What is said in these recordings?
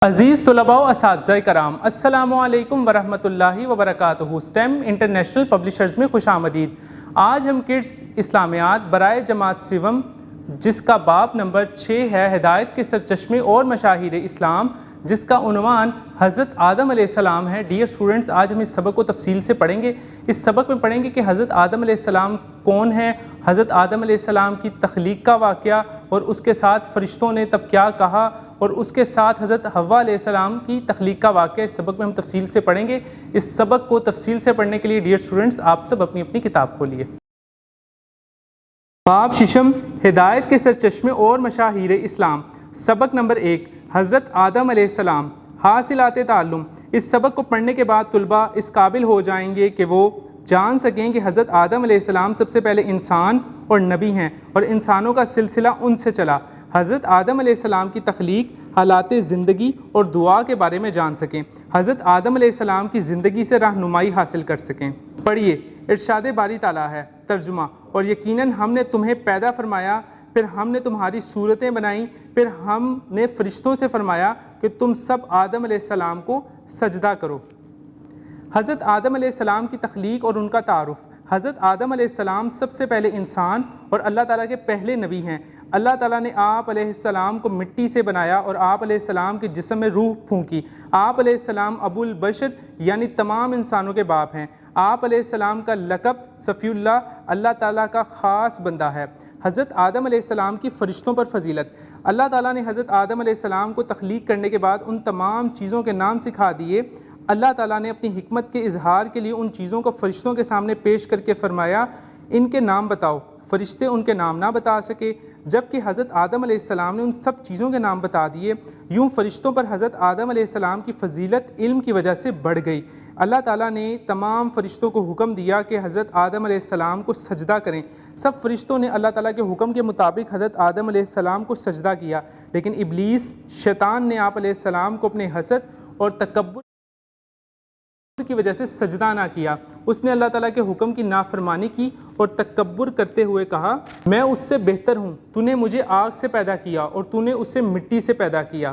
عزیز طلباء و اساتذہ کرام، السلام علیکم ورحمۃ اللہ وبرکاتہ۔ STEM انٹرنیشنل پبلشرز میں خوش آمدید۔ آج ہم کڈس اسلامیات برائے جماعت سیوم جس کا باب نمبر 6 ہے، ہدایت کے سرچشمے اور مشاہیر اسلام، جس کا عنوان حضرت آدم علیہ السلام ہے۔ ڈیئر اسٹوڈنٹس، آج ہم اس سبق کو تفصیل سے پڑھیں گے۔ اس سبق میں پڑھیں گے کہ حضرت آدم علیہ السلام کون ہیں، حضرت آدم علیہ السلام کی تخلیق کا واقعہ، اور اس کے ساتھ فرشتوں نے تب کیا کہا، اور اس کے ساتھ حضرت حوا علیہ السلام کی تخلیق کا واقعہ اس سبق میں ہم تفصیل سے پڑھیں گے۔ اس سبق کو تفصیل سے پڑھنے کے لیے ڈیئر اسٹوڈنٹس آپ سب اپنی اپنی کتاب کھولیے۔ باب ششم، ہدایت کے سرچشمے اور مشاہیر اسلام، سبق نمبر 1، حضرت آدم علیہ السلام، حاصلات تعلم۔ اس سبق کو پڑھنے کے بعد طلباء اس قابل ہو جائیں گے کہ وہ جان سکیں کہ حضرت آدم علیہ السلام سب سے پہلے انسان اور نبی ہیں، اور انسانوں کا سلسلہ ان سے چلا۔ حضرت آدم علیہ السلام کی تخلیق، حالات زندگی اور دعا کے بارے میں جان سکیں، حضرت آدم علیہ السلام کی زندگی سے رہنمائی حاصل کر سکیں۔ پڑھیے، ارشاد باری تعالیٰ ہے، ترجمہ: اور یقیناً ہم نے تمہیں پیدا فرمایا، پھر ہم نے تمہاری صورتیں بنائیں، پھر ہم نے فرشتوں سے فرمایا کہ تم سب آدم علیہ السلام کو سجدہ کرو۔ حضرت آدم علیہ السلام کی تخلیق اور ان کا تعارف۔ حضرت آدم علیہ السلام سب سے پہلے انسان اور اللہ تعالیٰ کے پہلے نبی ہیں۔ اللہ تعالیٰ نے آپ علیہ السلام کو مٹی سے بنایا اور آپ علیہ السلام کے جسم میں روح پھونکی۔ آپ علیہ السلام ابو البشر یعنی تمام انسانوں کے باپ ہیں۔ آپ علیہ السلام کا لقب صفی اللہ، اللہ تعالیٰ کا خاص بندہ ہے۔ حضرت آدم علیہ السلام کی فرشتوں پر فضیلت۔ اللہ تعالیٰ نے حضرت آدم علیہ السلام کو تخلیق کرنے کے بعد ان تمام چیزوں کے نام سکھا دیے۔ اللہ تعالیٰ نے اپنی حکمت کے اظہار کے لیے ان چیزوں کو فرشتوں کے سامنے پیش کر کے فرمایا، ان کے نام بتاؤ۔ فرشتے ان کے نام نہ بتا سکے، جبکہ حضرت آدم علیہ السلام نے ان سب چیزوں کے نام بتا دیے۔ یوں فرشتوں پر حضرت آدم علیہ السلام کی فضیلت علم کی وجہ سے بڑھ گئی۔ اللہ تعالیٰ نے تمام فرشتوں کو حکم دیا کہ حضرت آدم علیہ السلام کو سجدہ کریں۔ سب فرشتوں نے اللہ تعالیٰ کے حکم کے مطابق حضرت آدم علیہ السلام کو سجدہ کیا، لیکن ابلیس شیطان نے آپ علیہ السلام کو اپنے حسد اور تکبر کی وجہ سے سجدہ نہ کیا۔ اس نے اللہ تعالیٰ کے حکم کی نافرمانی کی اور تکبر کرتے ہوئے کہا، میں اس سے بہتر ہوں، تو نے مجھے آگ سے پیدا کیا اور تو نے اسے مٹی سے پیدا کیا۔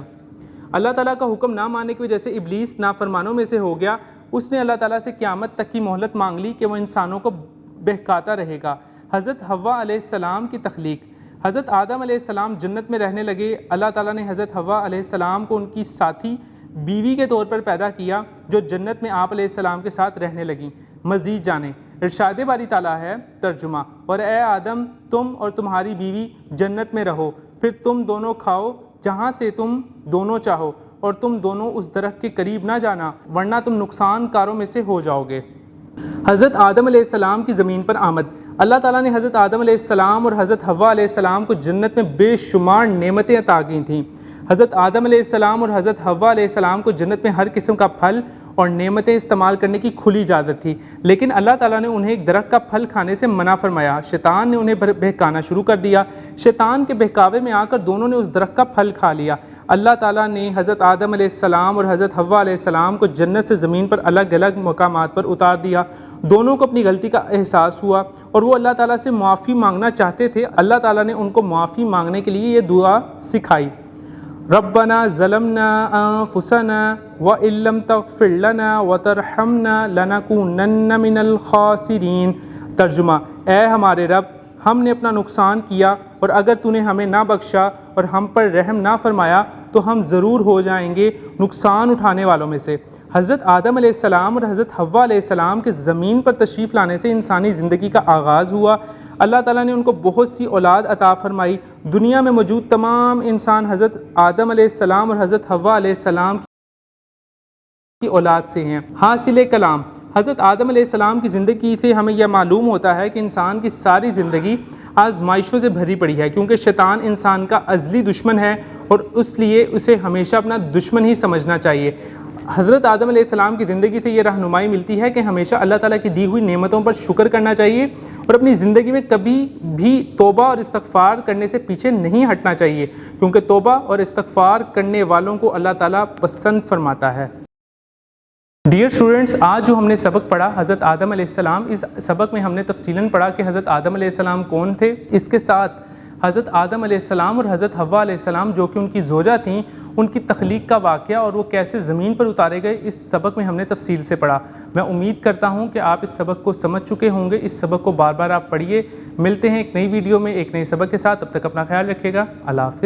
اللہ تعالیٰ کا حکم نہ ماننے کی وجہ سے ابلیس نافرمانوں میں سے ہو گیا۔ اس نے اللہ تعالیٰ سے قیامت تک کی مہلت مانگ لی کہ وہ انسانوں کو بہکاتا رہے گا۔ حضرت حوا علیہ السلام کی تخلیق۔ حضرت آدم علیہ السلام جنت میں رہنے لگے۔ اللہ تعالیٰ نے حضرت حوا علیہ السلام کو ان کی ساتھی بیوی کے طور پر پیدا کیا، جو جنت میں آپ علیہ السلام کے ساتھ رہنے لگیں۔ مزید جانیں، ارشاد باری تعالیٰ ہے، ترجمہ: اور اے آدم، تم اور تمہاری بیوی جنت میں رہو، پھر تم دونوں کھاؤ جہاں سے تم دونوں چاہو، اور تم دونوں اس درخت کے قریب نہ جانا، ورنہ تم نقصان کاروں میں سے ہو جاؤ گے۔ حضرت آدم علیہ السلام کی زمین پر آمد۔ اللہ تعالیٰ نے حضرت آدم علیہ السلام اور حضرت حوا علیہ السلام کو جنت میں بے شمار نعمتیں عطا کی تھیں۔ حضرت آدم علیہ السلام اور حضرت حوا علیہ السلام کو جنت میں ہر قسم کا پھل اور نعمتیں استعمال کرنے کی کھلی اجازت تھی، لیکن اللہ تعالیٰ نے انہیں ایک درخت کا پھل کھانے سے منع فرمایا۔ شیطان نے انہیں بہکانا شروع کر دیا۔ شیطان کے بہکاوے میں آ کر دونوں نے اس درخت کا پھل کھا لیا۔ اللہ تعالیٰ نے حضرت آدم علیہ السلام اور حضرت حوا علیہ السلام کو جنت سے زمین پر الگ الگ مقامات پر اتار دیا۔ دونوں کو اپنی غلطی کا احساس ہوا اور وہ اللہ تعالیٰ سے معافی مانگنا چاہتے تھے۔ اللہ تعالیٰ نے ان کو معافی مانگنے کے لیے یہ دعا سکھائی، ربنا ظلمنا انفسنا وان لم تغفر لنا وترحمنا لنکونن من الخاسرین۔ ترجمہ: اے ہمارے رب، ہم نے اپنا نقصان کیا، اور اگر تو نے ہمیں نہ بخشا اور ہم پر رحم نہ فرمایا تو ہم ضرور ہو جائیں گے نقصان اٹھانے والوں میں سے۔ حضرت آدم علیہ السلام اور حضرت حوا علیہ السلام کے زمین پر تشریف لانے سے انسانی زندگی کا آغاز ہوا۔ اللہ تعالیٰ نے ان کو بہت سی اولاد عطا فرمائی۔ دنیا میں موجود تمام انسان حضرت آدم علیہ السلام اور حضرت حوا علیہ السلام کی اولاد سے ہیں۔ حاصل کلام۔ حضرت آدم علیہ السلام کی زندگی سے ہمیں یہ معلوم ہوتا ہے کہ انسان کی ساری زندگی آزمائشوں سے بھری پڑی ہے، کیونکہ شیطان انسان کا ازلی دشمن ہے اور اس لیے اسے ہمیشہ اپنا دشمن ہی سمجھنا چاہیے۔ حضرت آدم علیہ السلام کی زندگی سے یہ رہنمائی ملتی ہے کہ ہمیشہ اللہ تعالیٰ کی دی ہوئی نعمتوں پر شکر کرنا چاہیے اور اپنی زندگی میں کبھی بھی توبہ اور استغفار کرنے سے پیچھے نہیں ہٹنا چاہیے، کیونکہ توبہ اور استغفار کرنے والوں کو اللہ تعالیٰ پسند فرماتا ہے۔ ڈیئر اسٹوڈنٹس، آج جو ہم نے سبق پڑھا حضرت آدم علیہ السلام، اس سبق میں ہم نے تفصیلاً پڑھا کہ حضرت آدم علیہ السلام کون تھے۔ اس کے ساتھ حضرت آدم علیہ السلام اور حضرت حوا علیہ السلام جو کہ ان کی زوجہ تھیں، ان کی تخلیق کا واقعہ اور وہ کیسے زمین پر اتارے گئے، اس سبق میں ہم نے تفصیل سے پڑھا۔ میں امید کرتا ہوں کہ آپ اس سبق کو سمجھ چکے ہوں گے۔ اس سبق کو بار بار آپ پڑھیے۔ ملتے ہیں ایک نئی ویڈیو میں ایک نئے سبق کے ساتھ، تب تک اپنا خیال رکھیے گا۔ اللہ حافظ۔